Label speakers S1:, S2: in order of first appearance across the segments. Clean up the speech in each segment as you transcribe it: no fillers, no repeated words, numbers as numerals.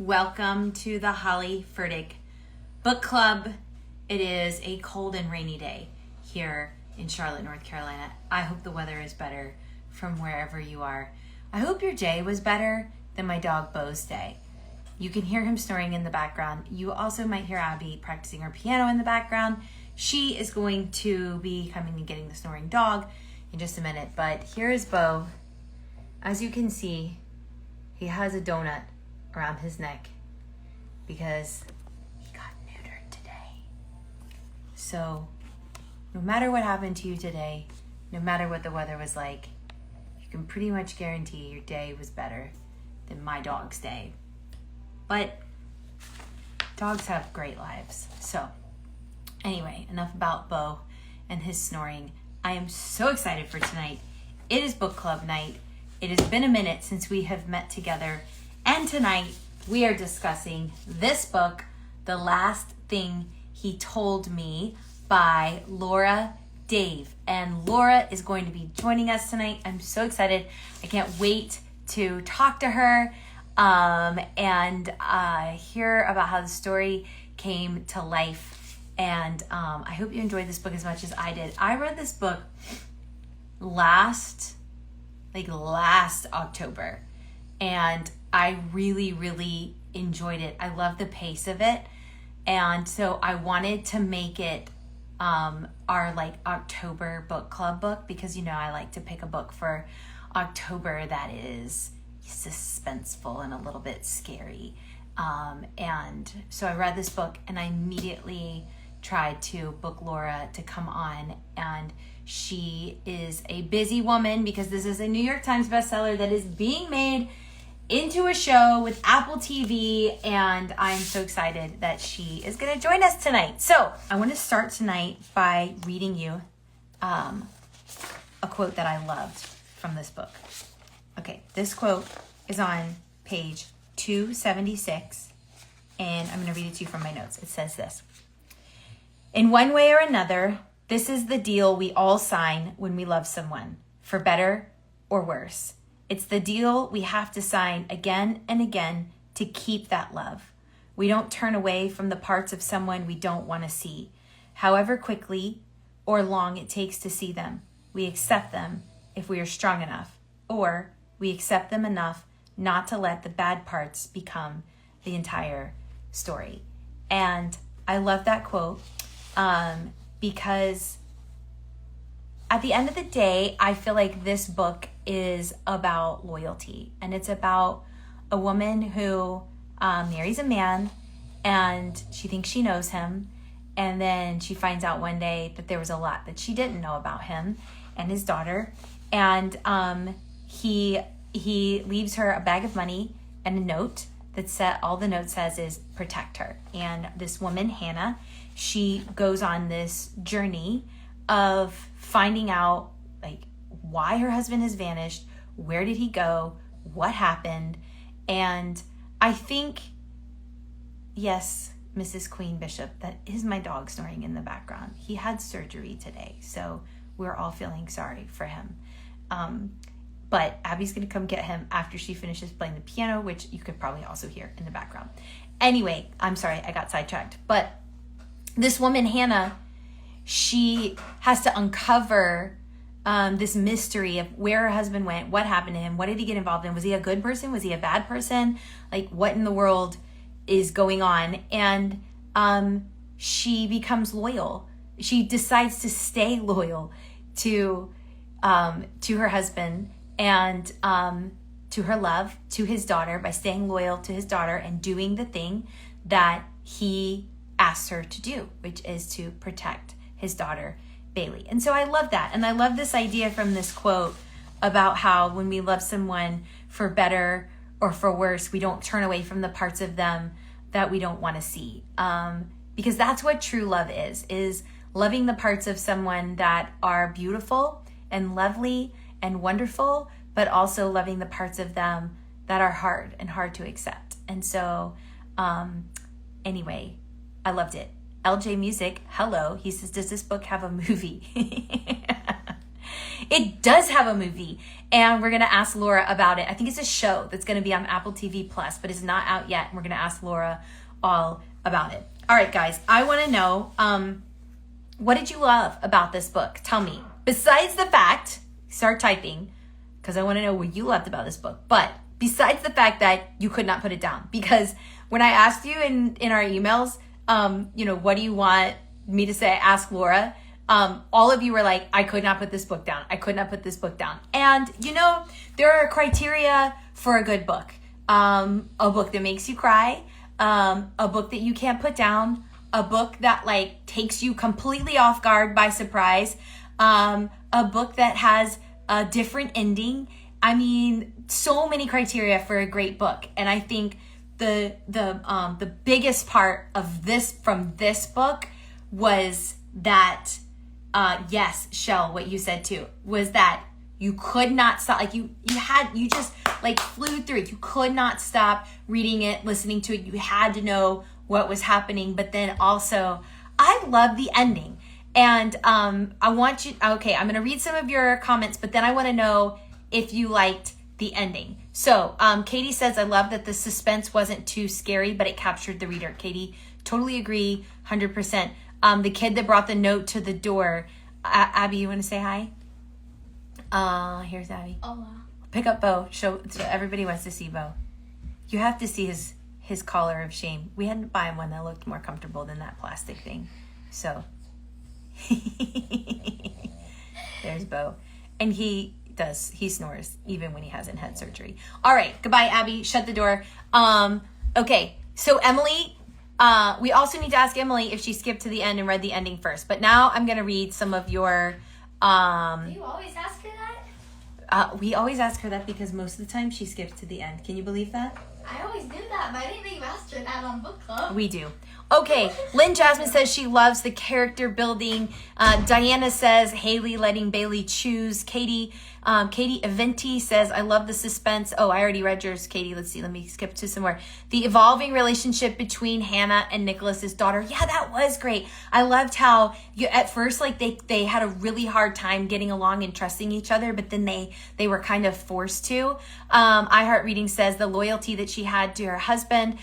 S1: Welcome to the Holly Furtick Book Club. It is a cold and rainy day here in Charlotte, North Carolina. I hope the weather is better from wherever you are. I hope your day was better than my dog Bo's day. You can hear him snoring in the background. You also might hear Abby practicing her piano in the background. She is going to be coming and getting the snoring dog in just a minute, but here is Bo. As you can see, he has a donut around his neck because he got neutered today. So no matter what happened to you today, no matter what the weather was like, you can pretty much guarantee your day was better than my dog's day. But dogs have great lives. So anyway, enough about Bo and his snoring. I am so excited for tonight. It is book club night. It has been a minute since we have met together. And tonight we are discussing this book, The Last Thing He Told Me by Laura Dave. And Laura is going to be joining us tonight. I'm so excited. I can't wait to talk to her and hear about how the story came to life. And I hope you enjoyed this book as much as I did. I read this book last October, and I really enjoyed it. I love the pace of it, and so I wanted to make it our October book club book, because I like to pick a book for October that is suspenseful and a little bit scary, and so I read this book and I immediately tried to book Laura to come on, and she is a busy woman because this is a New York Times bestseller that is being made into a show with Apple TV, and I'm so excited that she is going to join us tonight. So I want to start tonight by reading you a quote that I loved from this book. Okay, this quote is on page 276, and I'm going to read it to you from my notes. It says this: "In one way or another, this is the deal we all sign when we love someone, for better or worse. It's the deal we have to sign again and again to keep that love. We don't turn away from the parts of someone we don't want to see, however quickly or long it takes to see them. We accept them if we are strong enough, or we accept them enough not to let the bad parts become the entire story." And I love that quote because at the end of the day, I feel like this book is about loyalty, and it's about a woman who marries a man and she thinks she knows him, and then she finds out one day that there was a lot that she didn't know about him and his daughter, and he leaves her a bag of money and a note that said, all the note says is protect her. And this woman, Hannah, she goes on this journey of finding out why her husband has vanished, where did he go, what happened. And I think, yes, Mrs. Queen Bishop, that is my dog snoring in the background. He had surgery today, so we're all feeling sorry for him. But Abby's going to come get him after she finishes playing the piano, which you could probably also hear in the background. Anyway, I'm sorry, I got sidetracked. But this woman, Hannah, she has to uncover this mystery of where her husband went, what happened to him, what did he get involved in, was he a good person, was he a bad person, what in the world is going on. And she becomes loyal. She decides to stay loyal to her husband and to her love, to his daughter, by staying loyal to his daughter and doing the thing that he asked her to do, which is to protect his daughter, Bailey. And so I love that. And I love this idea from this quote about how when we love someone, for better or for worse, we don't turn away from the parts of them that we don't want to see. Because that's what true love is loving the parts of someone that are beautiful and lovely and wonderful, but also loving the parts of them that are hard to accept. And so anyway, I loved it. LJ Music, hello. He says, does this book have a movie? It does have a movie, and we're going to ask Laura about it. I think it's a show that's going to be on Apple TV Plus, but it's not out yet. We're going to ask Laura all about it. All right, guys, I want to know, what did you love about this book? Tell me. Besides the fact, start typing, because I want to know what you loved about this book. But besides the fact that you could not put it down, because when I asked you in our emails, what do you want me to say? Ask Laura. All of you were like, I could not put this book down. I could not put this book down. And, there are criteria for a good book. A book that makes you cry, a book that you can't put down, a book that takes you completely off guard by surprise, a book that has a different ending. I mean, so many criteria for a great book. And I think the biggest part of this from this book was that, yes, Shell, what you said too, was that you could not stop. You just flew through it. You could not stop reading it, listening to it. You had to know what was happening. But then also, I love the ending. And I want you, okay, I'm going to read some of your comments, but then I want to know if you liked the ending. So Katie says, I love that the suspense wasn't too scary, but it captured the reader. Katie, totally agree, 100%. The kid that brought the note to the door. Abby, you want to say hi? Here's Abby.
S2: Hola.
S1: Pick up Bo. So everybody wants to see Bo. You have to see his collar of shame. We had to buy him one that looked more comfortable than that plastic thing. So there's Bo. And he snores even when he hasn't had surgery. All right. Goodbye, Abby. Shut the door. Okay. So Emily, we also need to ask Emily if she skipped to the end and read the ending first. But now I'm going to read some of your...
S2: Do you always ask her that?
S1: We always ask her that because most of the time she skips to the end. Can you believe that?
S2: I always do that, but I didn't think you asked her that on book club.
S1: We do. Okay, Lynn Jasmine says she loves the character building. Diana says Haley letting Bailey choose. Katie Eventi says, I love the suspense. Oh, I already read yours, Katie. Let's see. Let me skip to some more. The evolving relationship between Hannah and Nicholas's daughter. Yeah, that was great. I loved how at first, they had a really hard time getting along and trusting each other, but then they were kind of forced to. iHeart Reading says the loyalty that she had to her husband.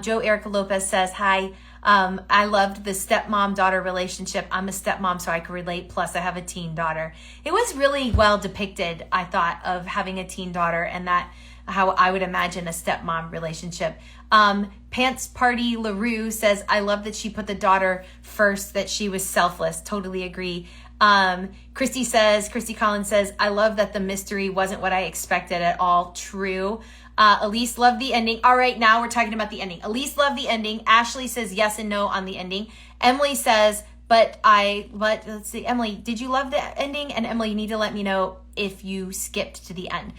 S1: Joe Erica Lopez says, hi. I loved the stepmom-daughter relationship. I'm a stepmom, so I can relate. Plus, I have a teen daughter. It was really well depicted, I thought, of having a teen daughter and that how I would imagine a stepmom relationship. Pants Party LaRue says, I love that she put the daughter first, that she was selfless. Totally agree. Christy Collins says, I love that the mystery wasn't what I expected at all. True. Elise loved the ending. All right, now we're talking about the ending. Elise loved the ending. Ashley says yes and no on the ending. Emily says, but let's see. Emily, did you love the ending? And Emily, you need to let me know if you skipped to the end.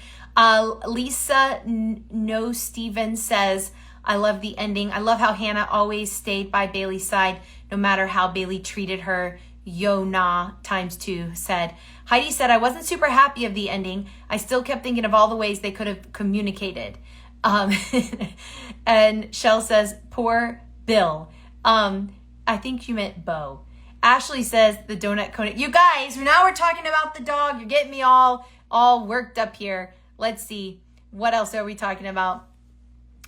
S1: Lisa No Stevens says, I love the ending. I love how Hannah always stayed by Bailey's side, no matter how Bailey treated her. Yona ×2 said. Heidi said, I wasn't super happy of the ending. I still kept thinking of all the ways they could have communicated. And Shell says, poor Bill. I think you meant Bo. Ashley says, the donut cone. You guys, now we're talking about the dog. You're getting me all worked up here. Let's see. What else are we talking about?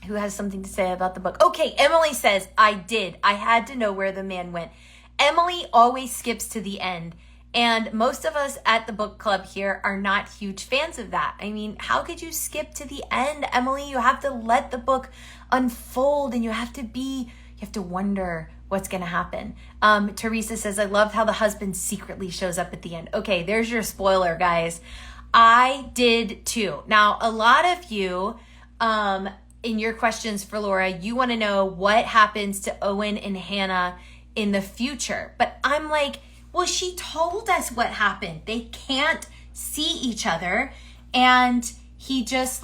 S1: Who has something to say about the book? Okay, Emily says, I did. I had to know where the man went. Emily always skips to the end. And most of us at the book club here are not huge fans of that. I mean, how could you skip to the end, Emily? You have to let the book unfold and you have to wonder what's going to happen. Teresa says, I loved how the husband secretly shows up at the end. Okay, there's your spoiler, guys. I did too. Now, a lot of you, in your questions for Laura, you want to know what happens to Owen and Hannah in the future. But I'm like, well, she told us what happened. They can't see each other. And he just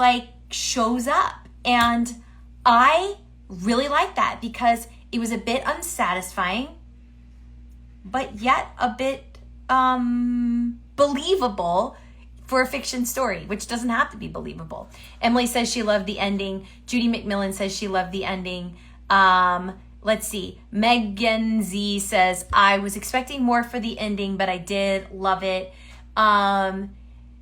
S1: shows up. And I really like that because it was a bit unsatisfying, but yet a bit believable for a fiction story, which doesn't have to be believable. Emily says she loved the ending. Judy McMillan says she loved the ending. Let's see. Megan Z says, I was expecting more for the ending, but I did love it.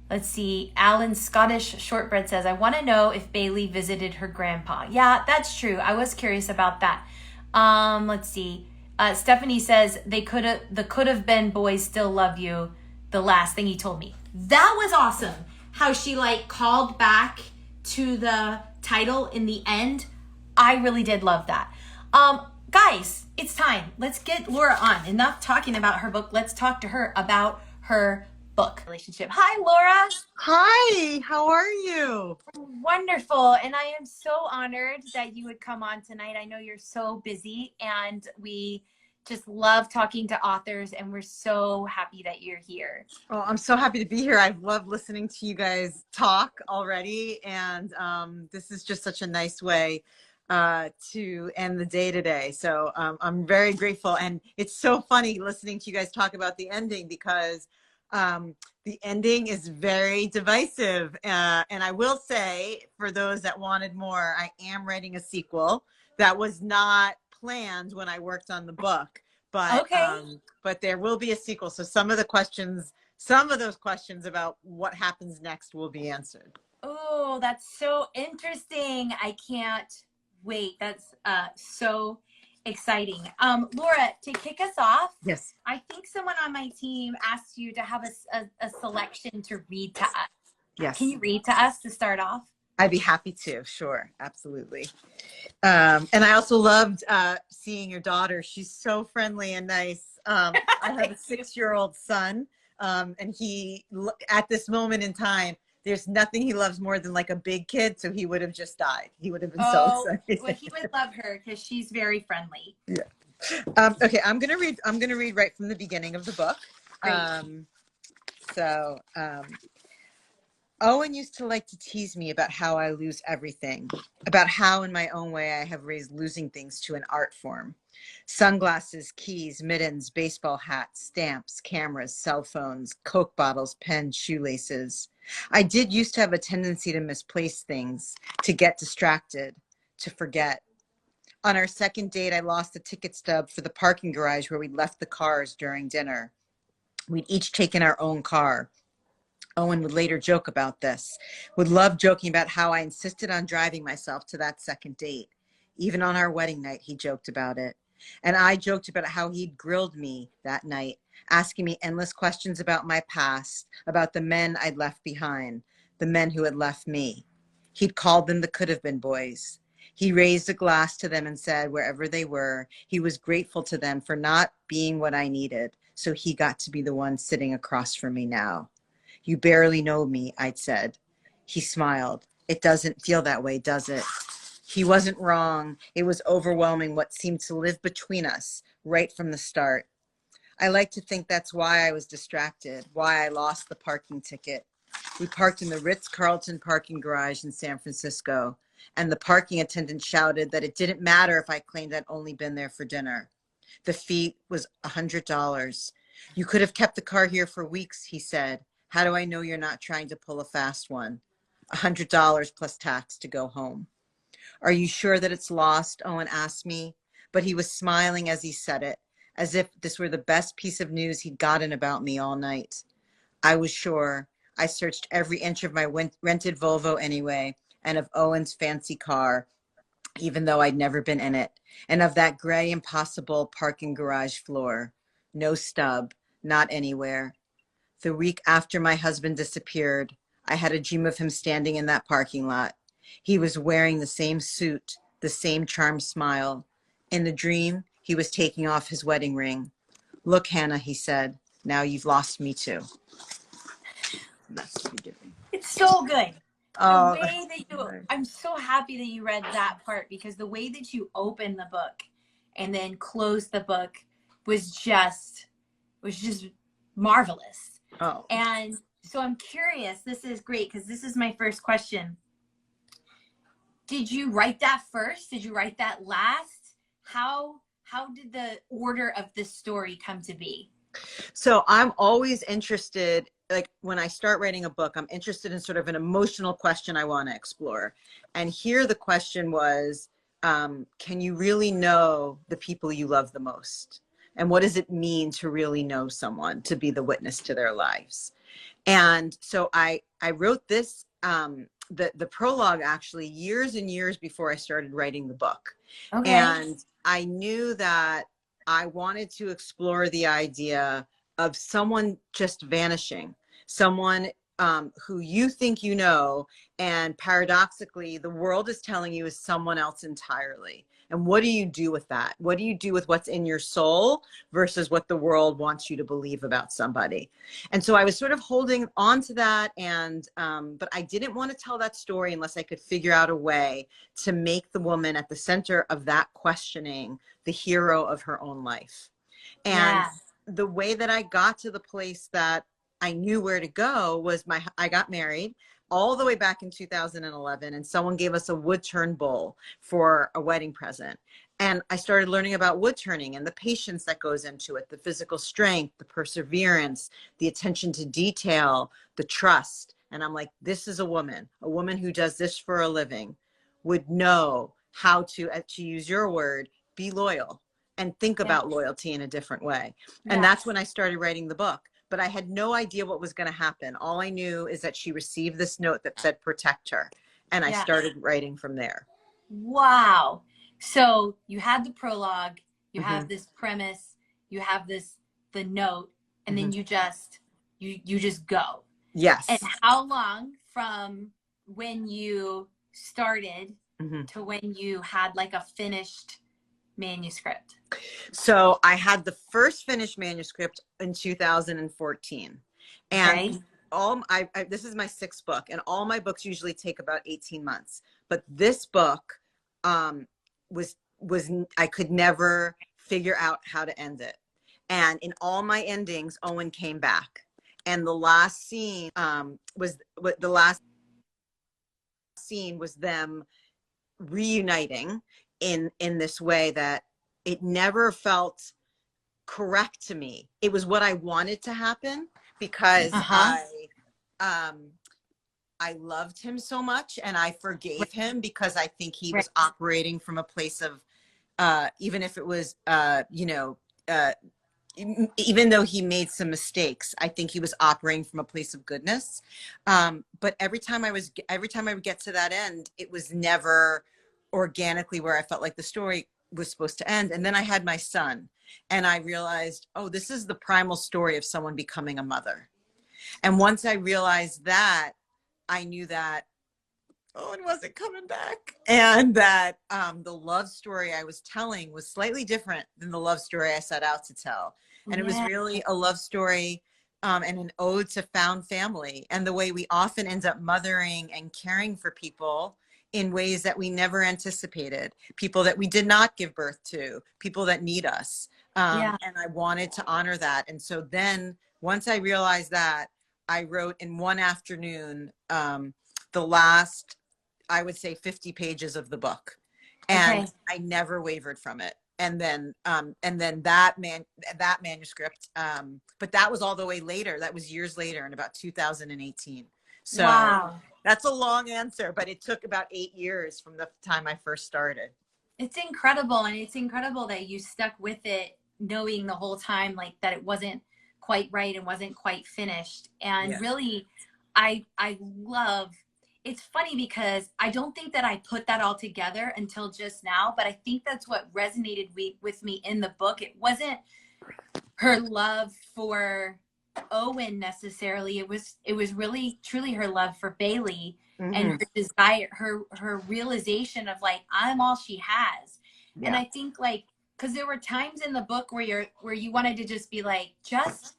S1: Let's see. Alan Scottish Shortbread says, I want to know if Bailey visited her grandpa. Yeah, that's true. I was curious about that. Let's see. Stephanie says, the could have been boys still love you. The last thing he told me. That was awesome. How she like called back to the title in the end. I really did love that. Guys, it's time. Let's get Laura on. Enough talking about her book. Let's talk to her about her book relationship. Hi, Laura.
S3: Hi, how are you?
S1: Wonderful. And I am so honored that you would come on tonight. I know you're so busy and we just love talking to authors and we're so happy that you're here.
S3: Oh, I'm so happy to be here. I've loved listening to you guys talk already. And this is just such a nice way to end the day today. So I'm very grateful. And it's so funny listening to you guys talk about the ending because the ending is very divisive. And I will say, for those that wanted more, I am writing a sequel. That was not planned when I worked on the book, but
S1: Okay.
S3: But there will be a sequel. So some of those questions about what happens next will be answered.
S1: Oh, that's so interesting. I can't wait. That's so exciting. Laura, to kick us off,
S3: Yes.
S1: I think someone on my team asked you to have a selection to read to us.
S3: Yes.
S1: Can you read to us to start off?
S3: I'd be happy to. Sure. Absolutely. And I also loved seeing your daughter. She's so friendly and nice. I have a 6-year-old son, and he, at this moment in time, there's nothing he loves more than like a big kid. So he would have just died. He would have been so excited.
S1: Well, he would love her because she's very friendly.
S3: Yeah. Okay. I'm gonna read right from the beginning of the book. Owen used to like to tease me about how I lose everything, about how in my own way I have raised losing things to an art form. Sunglasses, keys, mittens, baseball hats, stamps, cameras, cell phones, Coke bottles, pens, shoelaces. I did used to have a tendency to misplace things, to get distracted, to forget. On our second date, I lost the ticket stub for the parking garage where we left the cars during dinner. We'd each taken our own car. Owen would later joke about this, would love joking about how I insisted on driving myself to that second date. Even on our wedding night, he joked about it. And I joked about how he'd grilled me that night, asking me endless questions about my past, about the men I'd left behind, the men who had left me. He'd called them the could have been boys. He raised a glass to them and said, wherever they were, he was grateful to them for not being what I needed. So he got to be the one sitting across from me now. You barely know me, I'd said. He smiled. It doesn't feel that way, does it? He wasn't wrong. It was overwhelming what seemed to live between us right from the start. I like to think that's why I was distracted, why I lost the parking ticket. We parked in the Ritz-Carlton parking garage in San Francisco, and the parking attendant shouted that it didn't matter if I claimed I'd only been there for dinner. The fee was $100. You could have kept the car here for weeks, he said. How do I know you're not trying to pull a fast one? $100 plus tax to go home. Are you sure that it's lost? Owen asked me, but he was smiling as he said it, as if this were the best piece of news he'd gotten about me all night. I was sure. I searched every inch of my rented Volvo anyway, and of Owen's fancy car, even though I'd never been in it, and of that gray, impossible parking garage floor. No stub, not anywhere. The week after my husband disappeared, I had a dream of him standing in that parking lot. He was wearing the same suit, the same charmed smile. In the dream, he was taking off his wedding ring. Look, Hannah, he said, now you've lost me too. That's the beginning.
S1: It's so good.
S3: Oh,
S1: The way that I'm so happy that you read that part because the way that you opened the book and then closed the book was just marvelous.
S3: Oh.
S1: And so I'm curious, this is great because this is my first question. Did you write that first? Did you write that last? How did the order of this story come to be?
S3: So I'm always interested, like when I start writing a book, I'm interested in sort of an emotional question I want to explore. And here the question was, can you really know the people you love the most? And what does it mean to really know someone, to be the witness to their lives? And so I wrote this, the prologue actually years and years before I started writing the book.
S1: Okay.
S3: And I knew that I wanted to explore the idea of someone just vanishing, someone who you think you know, and paradoxically, the world is telling you is someone else entirely. And what do you do with that? What do you do with what's in your soul versus what the world wants you to believe about somebody? And so I was sort of holding on to that, and but I didn't want to tell that story unless I could figure out a way to make the woman at the center of that questioning the hero of her own life. And
S1: Yeah.
S3: the way that I got to the place that I knew where to go was I got married all the way back in 2011, and someone gave us a wood turn bowl for a wedding present. And I started learning about wood turning and the patience that goes into it, the physical strength, the perseverance, the attention to detail, the trust. And I'm like, this is a woman who does this for a living, would know how to use your word, be loyal and think
S1: Yeah.
S3: about loyalty in a different way. And
S1: Yeah.
S3: that's when I started writing the book. But I had no idea what was going to happen. All I knew is that she received this note that said, protect her. And I
S1: Yeah.
S3: started writing from there.
S1: Wow. So you had the prologue, you
S3: Mm-hmm.
S1: have this premise, you have the note, and
S3: Mm-hmm.
S1: then you just go. And
S3: Yes.
S1: how long from when you started
S3: Mm-hmm.
S1: to when you had like a finished manuscript?
S3: So I had the first finished manuscript in 2014.
S1: Okay.
S3: And this is my sixth book, and all my books usually take about 18 months. But this book was I could never figure out how to end it. And in all my endings, Owen came back. And the last scene was them reuniting in this way that it never felt correct to me. It was what I wanted to happen because
S1: Uh-huh.
S3: I loved him so much, and I forgave him because I think he
S1: Right.
S3: was operating from a place of even if it was even though he made some mistakes, I think he was operating from a place of goodness. But every time I would get to that end, it was never organically where I felt like the story was supposed to end. And then I had my son, and I realized, oh, this is the primal story of someone becoming a mother. And once I realized that, I knew that Owen wasn't coming back, and that the love story I was telling was slightly different than the love story I set out to tell. And it was
S1: Yeah.
S3: really a love story and an ode to found family and the way we often end up mothering and caring for people in ways that we never anticipated, people that we did not give birth to, people that need us.
S1: Yeah.
S3: And I wanted to honor that. And so then once I realized that, I wrote in one afternoon the last, I would say, 50 pages of the book, and
S1: Okay.
S3: I never wavered from it. And then that manuscript, but that was all the way later. That was years later in about 2018. So
S1: Wow.
S3: that's a long answer, but it took about 8 years from the time I first started.
S1: It's incredible. And it's incredible that you stuck with it, knowing the whole time, like that it wasn't quite right and wasn't quite finished. And
S3: Yes.
S1: really, I love, it's funny because I don't think that I put that all together until just now, but I think that's what resonated with me in the book. It wasn't her love for Owen necessarily. It was really truly her love for Bailey and
S3: Mm-hmm.
S1: her desire, her realization of like, I'm all she has. And
S3: Yeah.
S1: I think like, because there were times in the book where you wanted to just be like, just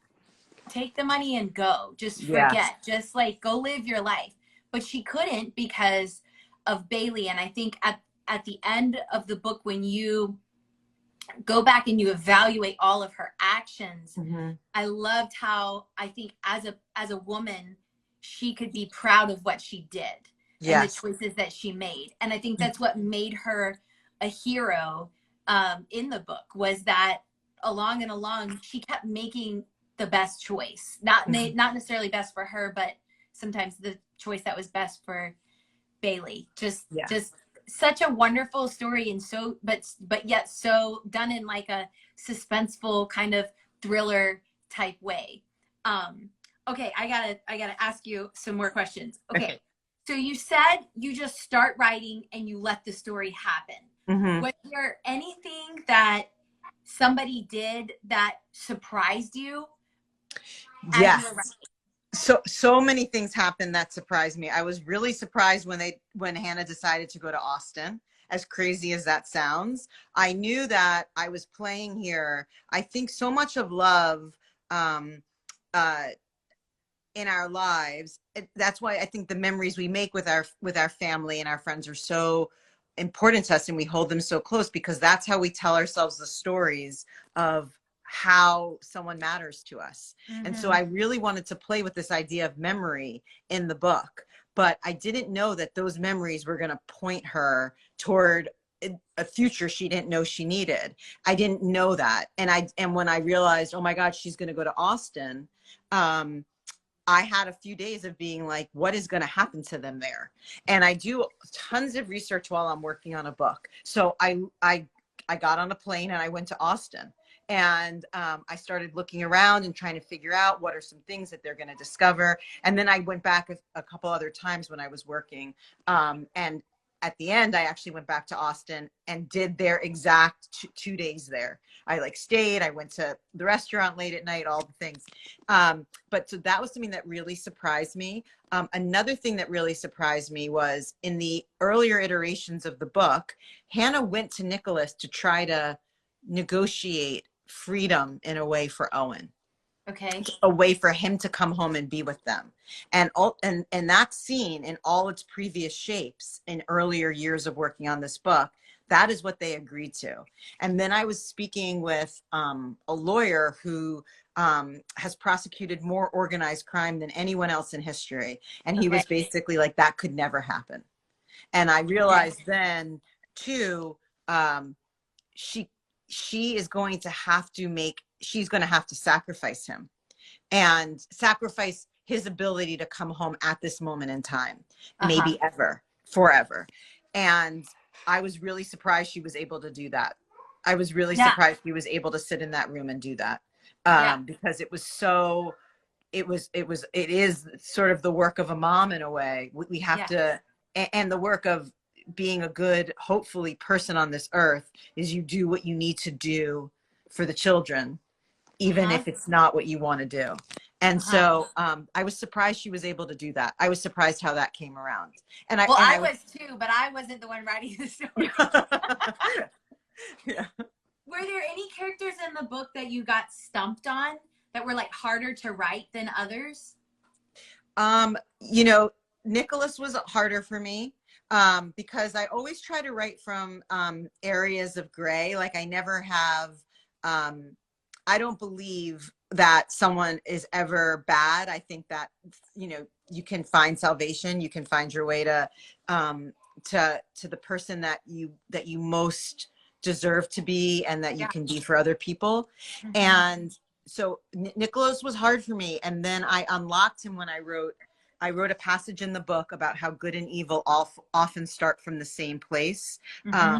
S1: take the money and go, just
S3: Yes.
S1: forget, just like go live your life. But she couldn't because of Bailey. And I think at the end of the book, when you go back and you evaluate all of her actions,
S3: Mm-hmm.
S1: I loved how I think as a woman, she could be proud of what she did and the
S3: Yes.
S1: choices that she made. And I think that's what made her a hero in the book, was that along and along, she kept making the best choice. Not necessarily best for her, but sometimes the choice that was best for Bailey. Just such a wonderful story, and so but yet so done in like a suspenseful kind of thriller type way. Okay, I gotta ask you some more questions. Okay.
S3: Okay.
S1: So you said you just start writing and you let the story happen.
S3: Mm-hmm.
S1: Was there anything that somebody did that surprised you as you were
S3: Yes.
S1: writing?
S3: So many things happened that surprised me. I was really surprised when Hannah decided to go to Austin. As crazy as that sounds, I knew that I was playing here. I think so much of love um, uh, in our lives. That's why I think the memories we make with our family and our friends are so important to us, and we hold them so close because that's how we tell ourselves the stories of how someone matters to us. And so I really wanted to play with this idea of memory in the book, but I didn't know that those memories were going to point her toward a future she didn't know she needed. I didn't know that. And when I realized, oh my God, she's going to go to Austin, I had a few days of being like, what is going to happen to them there? And I do tons of research while I'm working on a book. So I got on a plane and I went to Austin, and I started looking around and trying to figure out what are some things that they're going to discover. And then I went back a couple other times when I was working. And at the end, I actually went back to Austin and did their exact 2 days there. I like stayed, I went to the restaurant late at night, all the things. But so that was something that really surprised me. Another thing that really surprised me was in the earlier iterations of the book, Hannah went to Nicholas to try to negotiate freedom in a way for Owen,
S1: Okay.
S3: a way for him to come home and be with them. And that scene in all its previous shapes in earlier years of working on this book, that is what they agreed to. And then I was speaking with a lawyer who has prosecuted more organized crime than anyone else in history. And he
S1: Okay.
S3: was basically like, that could never happen. And I realized then too, she is going to have to she's going to have to sacrifice him and sacrifice his ability to come home at this moment in time, maybe ever, forever. And I was really surprised she was able to do that. I was really surprised she was able to sit in that room and do that, because it was so, it is sort of the work of a mom in a way. We have to, and the work of being a good, hopefully, person on this earth is you do what you need to do for the children, even if it's not what you want to do. And so I was surprised she was able to do that. I was surprised how that came around. And I
S1: was too, but I wasn't the one writing the story.
S3: Yeah.
S1: Were there any characters in the book that you got stumped on that were like harder to write than others?
S3: You know, Nicholas was harder for me because I always try to write from areas of gray. Like I never have, I don't believe that someone is ever bad. I think that, you know, you can find salvation. You can find your way to the person that you most deserve to be and that you can be for other people. And so Nicholas was hard for me. And then I unlocked him when I wrote a passage in the book about how good and evil often start from the same place. The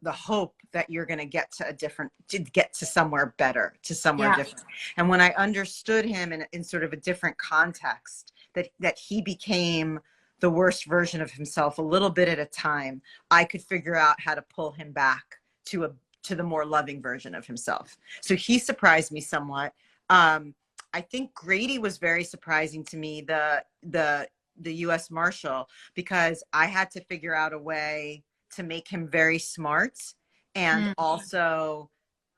S3: hope that you're going to get to somewhere better, to somewhere different. And when I understood him in sort of a different context, that he became the worst version of himself a little bit at a time, I could figure out how to pull him back to the more loving version of himself. So he surprised me somewhat. I think Grady was very surprising to me, the U.S. Marshal, because I had to figure out a way to make him very smart and also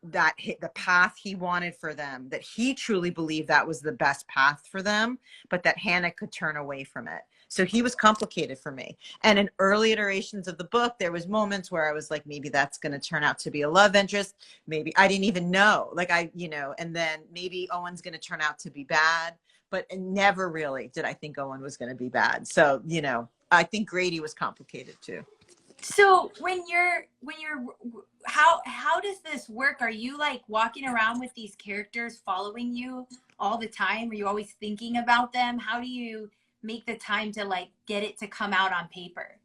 S3: that the path he wanted for them, that he truly believed that was the best path for them, but that Hannah could turn away from it. So he was complicated for me. And in early iterations of the book, there was moments where I was like, maybe that's going to turn out to be a love interest. Maybe I didn't even know, and then maybe Owen's going to turn out to be bad, but never really did I think Owen was going to be bad. So, I think Grady was complicated too.
S1: So when you're how does this work? Are you like walking around with these characters following you all the time? Are you always thinking about them? How do you make the time to like get it to come out on paper?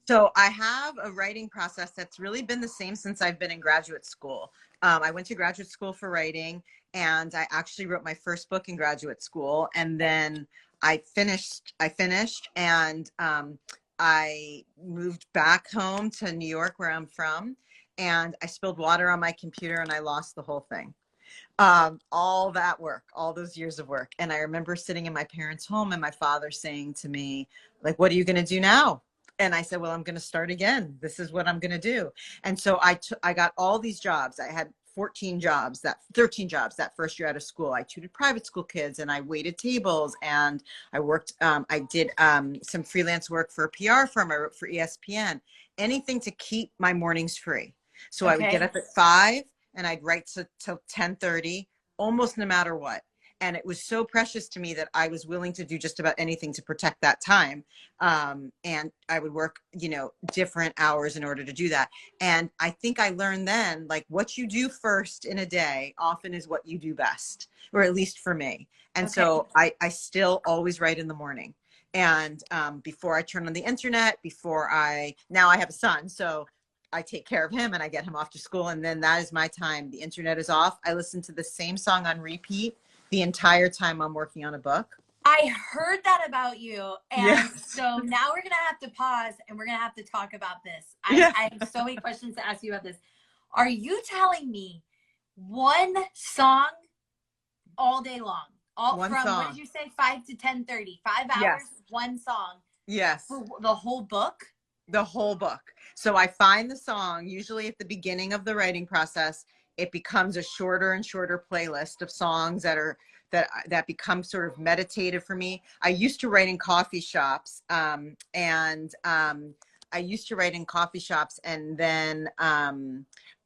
S3: So I have a writing process that's really been the same since I've been in graduate school. I went to graduate school for writing, and I actually wrote my first book in graduate school. And then I finished and I moved back home to New York, where I'm from, and I spilled water on my computer and I lost the whole thing. All that work, all those years of work. And I remember sitting in my parents' home and my father saying to me, like, what are you going to do now? And I said, well, I'm going to start again. This is what I'm going to do. And so I got all these jobs. I had 13 jobs that first year out of school. I tutored private school kids and I waited tables and I worked, I did some freelance work for a PR firm. I wrote for ESPN, anything to keep my mornings free. So I would get
S1: Okay.
S3: up at 5 and I'd write till 10:30, almost no matter what. And it was so precious to me that I was willing to do just about anything to protect that time. And I would work, different hours in order to do that. And I think I learned then, like, what you do first in a day often is what you do best, or at least for me. And
S1: Okay.
S3: so I still always write in the morning. And before I turn on the internet, now I have a son, so I take care of him and I get him off to school. And then that is my time. The internet is off. I listen to the same song on repeat the entire time I'm working on a book.
S1: I heard that about you. And
S3: Yes.
S1: so now we're going to have to pause and we're going to have to talk about this.
S3: Yeah.
S1: I have so many questions to ask you about this. Are you telling me one song all day long?
S3: One
S1: From,
S3: song.
S1: what did you say, 5 to 10:30? 5 hours,
S3: Yes.
S1: one song
S3: Yes.
S1: for the whole book?
S3: The whole book. So I find the song, usually at the beginning of the writing process, it becomes a shorter and shorter playlist of songs that become sort of meditative for me. I used to write in coffee shops, and then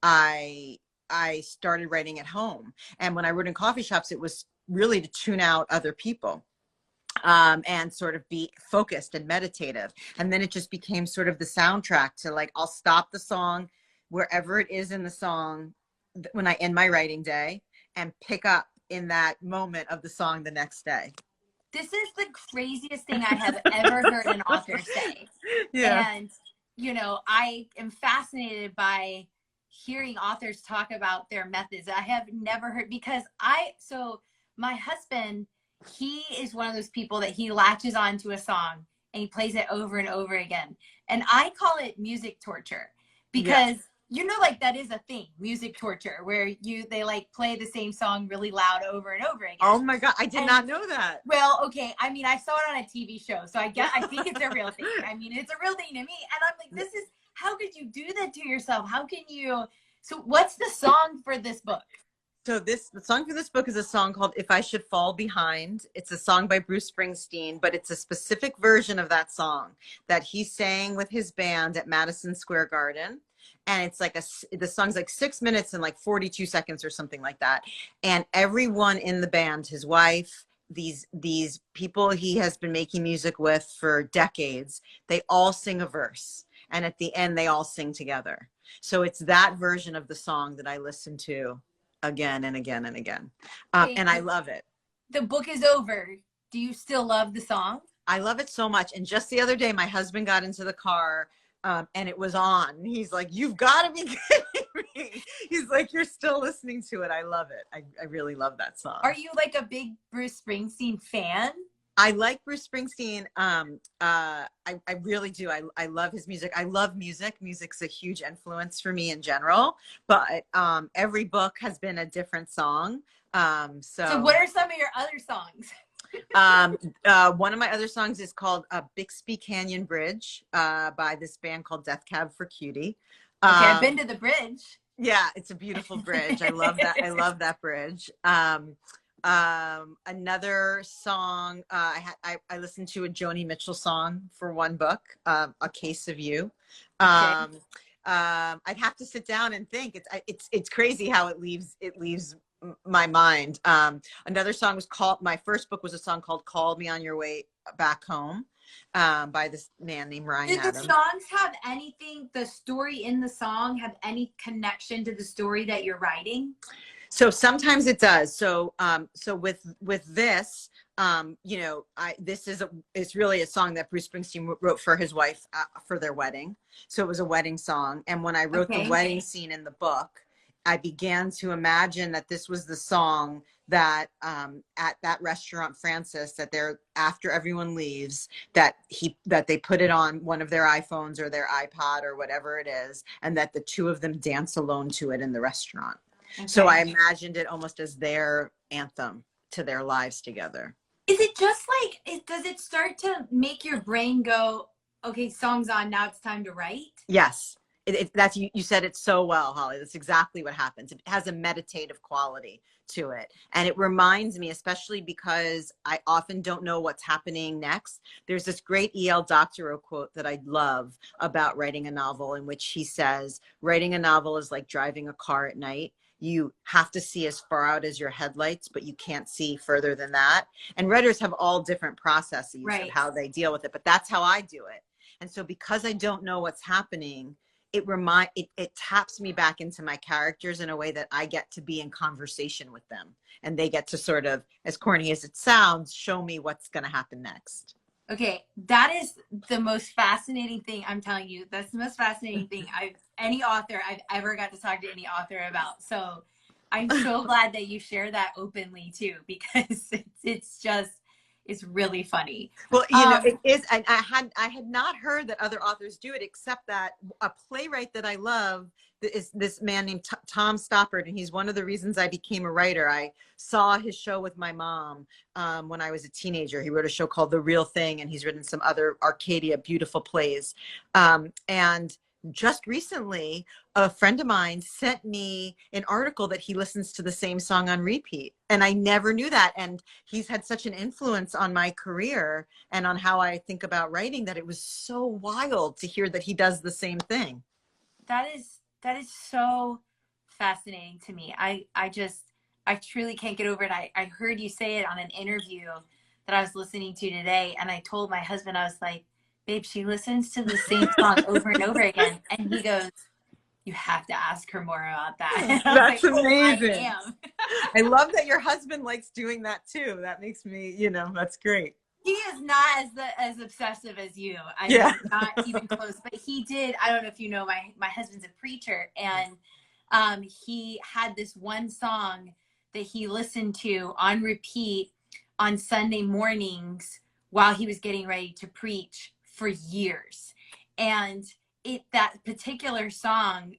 S3: I started writing at home. And when I wrote in coffee shops, it was really to tune out other people. And sort of be focused and meditative. And then it just became sort of the soundtrack to, like, I'll stop the song wherever it is in the song when I end my writing day and pick up in that moment of the song the next day.
S1: This is the craziest thing I have ever heard an author say.
S3: Yeah.
S1: And, I am fascinated by hearing authors talk about their methods. I have never heard, because my husband, he is one of those people that he latches onto a song and he plays it over and over again. And I call it music torture because, like, that is a thing, music torture, where they like play the same song really loud over and over again.
S3: Oh my God. I did not know that.
S1: Well, okay. I mean, I saw it on a TV show, so I think it's a real thing. I mean, it's a real thing to me. And I'm like, how could you do that to yourself? So what's the song for this book?
S3: So the song for this book is a song called If I Should Fall Behind. It's a song by Bruce Springsteen, but it's a specific version of that song that he sang with his band at Madison Square Garden. And it's like the song's like 6 minutes and like 42 seconds or something like that. And everyone in the band, his wife, these people he has been making music with for decades, they all sing a verse. And at the end, they all sing together. So it's that version of the song that I listen to again and again and again. And I love it.
S1: The book is over. Do you still love the song?
S3: I love it so much. And just the other day, my husband got into the car and it was on. He's like, you've got to be kidding me. He's like, you're still listening to it. I love it. I really love that song.
S1: Are you like a big Bruce Springsteen fan?
S3: I like Bruce Springsteen. I really do. I love his music. I love music. Music's a huge influence for me in general, but every book has been a different song. So
S1: what are some of your other songs?
S3: One of my other songs is called Bixby Canyon Bridge by this band called Death Cab for Cutie.
S1: Okay, I've been to the bridge.
S3: Yeah, it's a beautiful bridge. I love that. I love that bridge. Another song, I listened to a Joni Mitchell song for one book, A Case of You. I'd have to sit down and think. It's crazy how it leaves my mind. Another song was my first book was a song called Call Me on Your Way Back Home, by this man named Ryan
S1: Did
S3: Adams.
S1: the songs have the story in the song have any connection to the story that you're writing?
S3: So sometimes it does. So with this, it's really a song that Bruce Springsteen wrote for his wife for their wedding. So it was a wedding song. And when I wrote the wedding scene in the book, I began to imagine that this was the song that at that restaurant, Francis, that they're after everyone leaves, that they put it on one of their iPhones or their iPod or whatever it is, and that the two of them dance alone to it in the restaurant. Okay. So I imagined it almost as their anthem to their lives together.
S1: Is it just like, does it start to make your brain go, okay, song's on, now it's time to write?
S3: Yes. That's you said it so well, Holly. That's exactly what happens. It has a meditative quality to it. And it reminds me, especially because I often don't know what's happening next. There's this great E.L. Doctorow quote that I love about writing a novel, in which he says, writing a novel is like driving a car at night. You have to see as far out as your headlights, but you can't see further than that. And writers have all different processes of how they deal with it, but that's how I do it. And so because I don't know what's happening, it taps me back into my characters in a way that I get to be in conversation with them, and they get to sort of, as corny as it sounds, show me what's going to happen next.
S1: Okay, that is the most fascinating thing. I'm telling you, that's the most fascinating thing any author I've ever got to talk to any author about. So I'm so glad that you share that openly too, because it's really funny.
S3: Well, you know, it is. And I had not heard that other authors do it, except that a playwright that I love is this man named Tom Stoppard, and he's one of the reasons I became a writer. I saw his show with my mom when I was a teenager. He wrote a show called The Real Thing, and he's written some other Arcadia beautiful plays. And just recently, a friend of mine sent me an article that he listens to the same song on repeat. And I never knew that. And he's had such an influence on my career and on how I think about writing, that it was so wild to hear that he does the same thing.
S1: That is so fascinating to me. I truly can't get over it. I heard you say it on an interview that I was listening to today. And I told my husband, I was like, babe, she listens to the same song over and over again. And he goes, you have to ask her more about that.
S3: That's like, amazing. I love that your husband likes doing that too. That makes me, you know, that's great.
S1: He is not as obsessive as you. I mean, not even close. But he did. I don't know if you know, my husband's a preacher, and he had this one song that he listened to on repeat on Sunday mornings while he was getting ready to preach for years. And that particular song,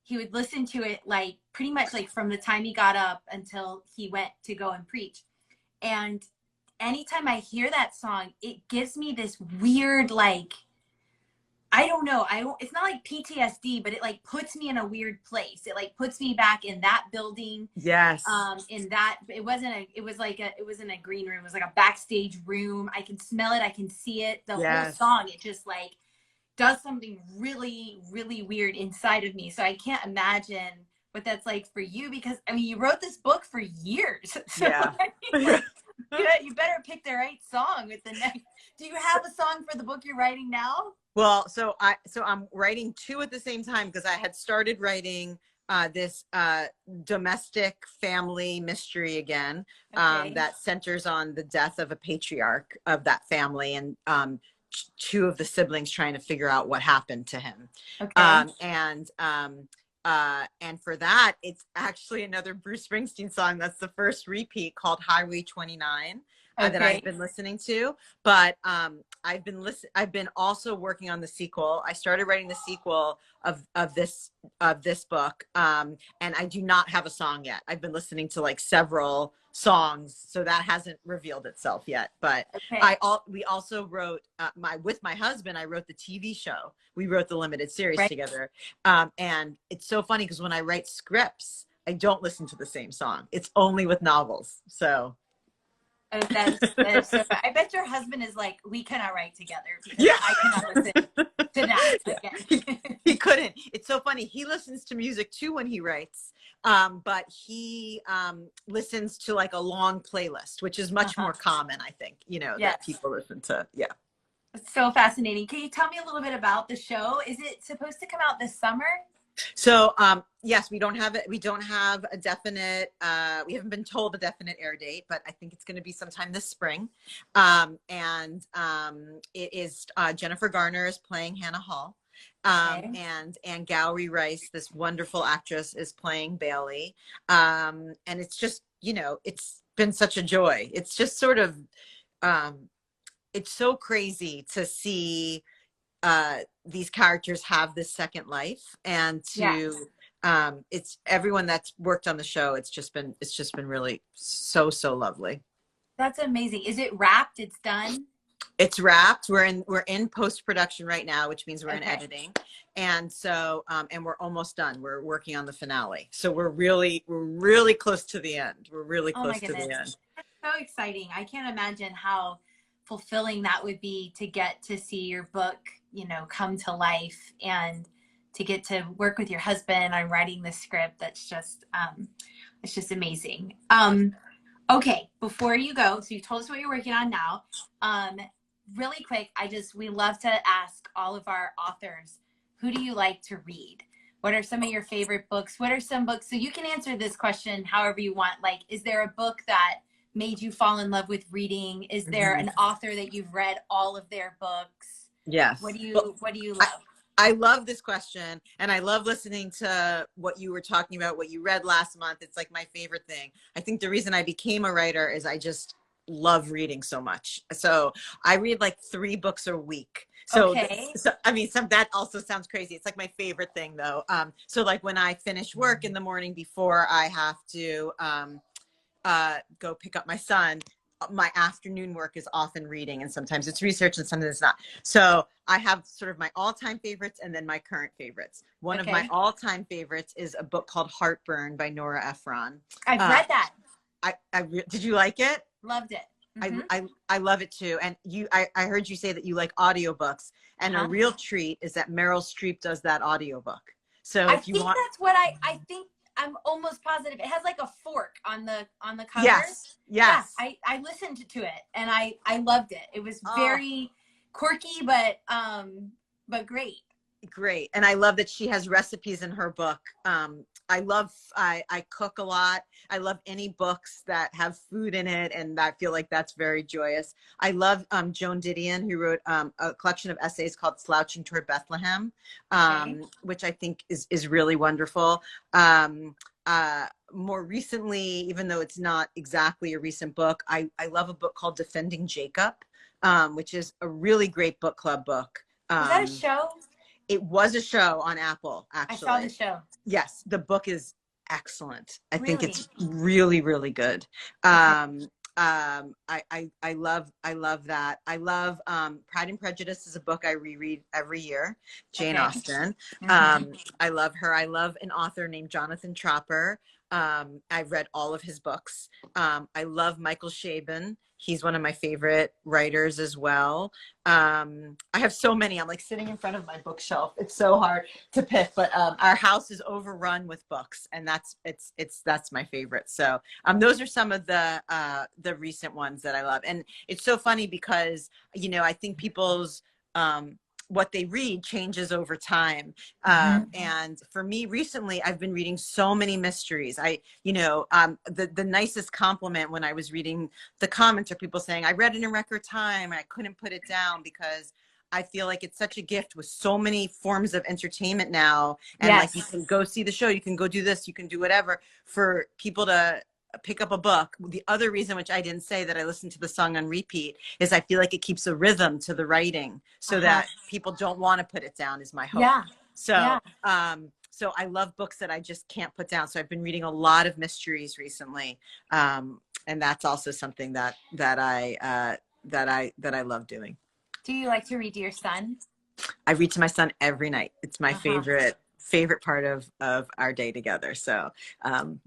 S1: he would listen to it like pretty much like from the time he got up until he went to go and preach. And anytime I hear that song, it gives me this weird, like, I don't know. It's not like PTSD, but it like puts me in a weird place. It like puts me back in that building.
S3: Yes.
S1: In that, it was in a green room. It was like a backstage room. I can smell it. I can see it. The whole song, it just like does something really, really weird inside of me. So I can't imagine what that's like for you, because I mean, you wrote this book for years. So
S3: yeah.
S1: I mean, you better pick the right song with the next. Do you have a song for the book you're writing now?
S3: Well, so I'm writing two at the same time, because I had started writing this domestic family mystery again, that centers on the death of a patriarch of that family, and two of the siblings trying to figure out what happened to him. And for that, it's actually another Bruce Springsteen song. That's the first repeat, called Highway 29. That I've been listening to, but I've been also working on the sequel. I started writing the sequel of this book, and I do not have a song yet. I've been listening to like several songs, so that hasn't revealed itself yet. But we also wrote with my husband. I wrote the TV show. We wrote the limited series together, and it's so funny because when I write scripts, I don't listen to the same song. It's only with novels. So.
S1: Oh, that is so bad. I bet your husband is like, we cannot write together, because I cannot listen to that again.
S3: He couldn't. It's so funny. He listens to music too when he writes, but he listens to like a long playlist, which is much more common, I think, you know, that people listen to. Yeah.
S1: It's so fascinating. Can you tell me a little bit about the show? Is it supposed to come out this summer?
S3: So, yes, we don't have it. We don't have a definite, we haven't been told a definite air date, but I think it's going to be sometime this spring. It is, Jennifer Garner is playing Hannah Hall.
S1: Okay.
S3: And Gowrie Rice, this wonderful actress, is playing Bailey. And it's just, you know, it's been such a joy. It's just sort of, it's so crazy to see these characters have this second life, and
S1: Yeah.
S3: to it's everyone that's worked on the show. It's just been really so lovely.
S1: That's amazing. Is it wrapped? It's done?
S3: It's wrapped. We're in post-production right now, which means we're in
S1: Okay.
S3: editing. And so and we're almost done. We're working on the finale. So we're really close to the end. We're really
S1: Oh my
S3: close to the
S1: goodness.
S3: end.
S1: That's so exciting. I can't imagine how fulfilling that would be to get to see your book, you know, come to life, and to get to work with your husband on writing the script. That's just it's just amazing. Okay, before you go, so you told us what you're working on now. Really quick, we love to ask all of our authors, who do you like to read? What are some of your favorite books? What are some books? So you can answer this question however you want. Like, is there a book that made you fall in love with reading? Is there an author that you've read all of their books?
S3: Yes.
S1: What do you love?
S3: I love this question, and I love listening to what you were talking about, what you read last month. It's like my favorite thing. I think the reason I became a writer is I just love reading so much. So I read like 3 books a week. So,
S1: Okay.
S3: so I mean, that also sounds crazy. It's like my favorite thing, though. So like when I finish work in the morning before I have to go pick up my son, my afternoon work is often reading, and sometimes it's research and sometimes it's not. So I have sort of my all-time favorites and then my current favorites. One of my all-time favorites is a book called Heartburn by Nora Ephron.
S1: I've read that.
S3: Did you like it?
S1: Loved it.
S3: I love it too. And I heard you say that you like audiobooks, and a real treat is that Meryl Streep does that audiobook. So if you want,
S1: that's what I think. I'm almost positive it has like a fork on the cover.
S3: Yes.
S1: Yeah, I listened to it, and I loved it. It was very quirky, but great.
S3: Great. And I love that she has recipes in her book. I cook a lot. I love any books that have food in it, and I feel like that's very joyous. I love Joan Didion, who wrote a collection of essays called Slouching Toward Bethlehem, which I think is really wonderful. More recently, even though it's not exactly a recent book, I love a book called Defending Jacob, which is a really great book club book.
S1: Was that a show?
S3: It was a show on Apple, actually.
S1: I saw the show.
S3: Yes, the book is excellent. I think
S1: Really?
S3: it's really good. I love that. I love Pride and Prejudice is a book I reread every year. Jane Austen. I love her. I love an author named Jonathan Tropper. I've read all of his books. I love Michael Chabon. He's one of my favorite writers as well. I have so many. I'm like sitting in front of my bookshelf. It's so hard to pick, but our house is overrun with books, and that's my favorite. So those are some of the recent ones that I love. And it's so funny because, you know, I think people's what they read changes over time. And for me recently, I've been reading so many mysteries. The nicest compliment when I was reading the comments are people saying, I read it in record time and I couldn't put it down, because I feel like it's such a gift with so many forms of entertainment now. And like, you can go see the show, you can go do this, you can do whatever, for people to pick up a book. The other reason, which I didn't say, that I listen to the song on repeat, is I feel like it keeps a rhythm to the writing, so that people don't want to put it down, is my hope. So I love books that I just can't put down. So I've been reading a lot of mysteries recently. And that's also something that I love doing.
S1: Do you like to read to your son?
S3: I read to my son every night. It's my favorite part of our day together. So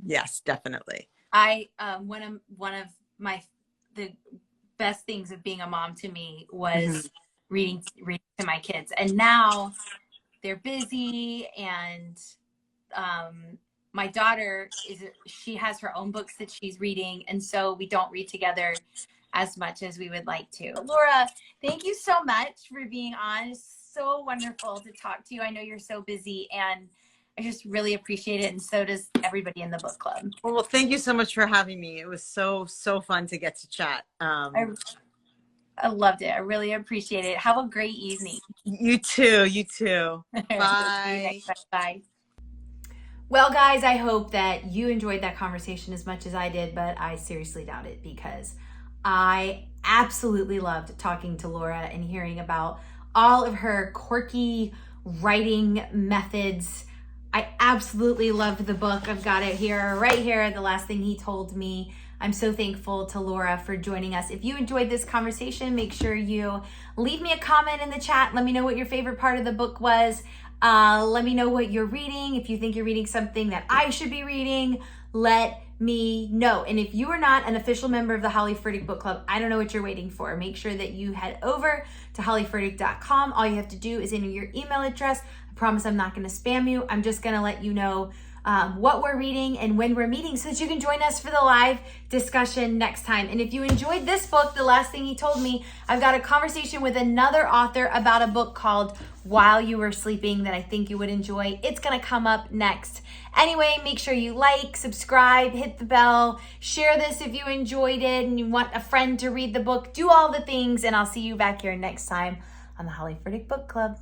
S3: yes, definitely.
S1: One of the best things of being a mom to me was reading to my kids, and now they're busy, and my daughter she has her own books that she's reading, and so we don't read together as much as we would like to. Laura, thank you so much for being on. It's so wonderful to talk to you. I know you're so busy, and I just really appreciate it, and so does everybody in the book club.
S3: Well, thank you so much for having me. It was so fun to get to chat.
S1: I I loved it. I really appreciate it. Have a great evening.
S3: You too. You too.
S1: See you
S3: Bye.
S1: next time. Bye. Well, guys, I hope that you enjoyed that conversation as much as I did, but I seriously doubt it because I absolutely loved talking to Laura and hearing about all of her quirky writing methods. I absolutely loved the book. I've got it here, right here, The Last Thing He Told Me. I'm so thankful to Laura for joining us. If you enjoyed this conversation, make sure you leave me a comment in the chat. Let me know what your favorite part of the book was. Let me know what you're reading. If you think you're reading something that I should be reading, let me know. And if you are not an official member of the Holly Furtick Book Club, I don't know what you're waiting for. Make sure that you head over to hollyfurtick.com. All you have to do is enter your email address. I promise I'm not going to spam you. I'm just going to let you know what we're reading and when we're meeting so that you can join us for the live discussion next time. And if you enjoyed this book, The Last Thing He Told Me, I've got a conversation with another author about a book called While You Were Sleeping that I think you would enjoy. It's going to come up next. Anyway, make sure you like, subscribe, hit the bell, share this if you enjoyed it and you want a friend to read the book. Do all the things, and I'll see you back here next time on the Holly Furtick Book Club.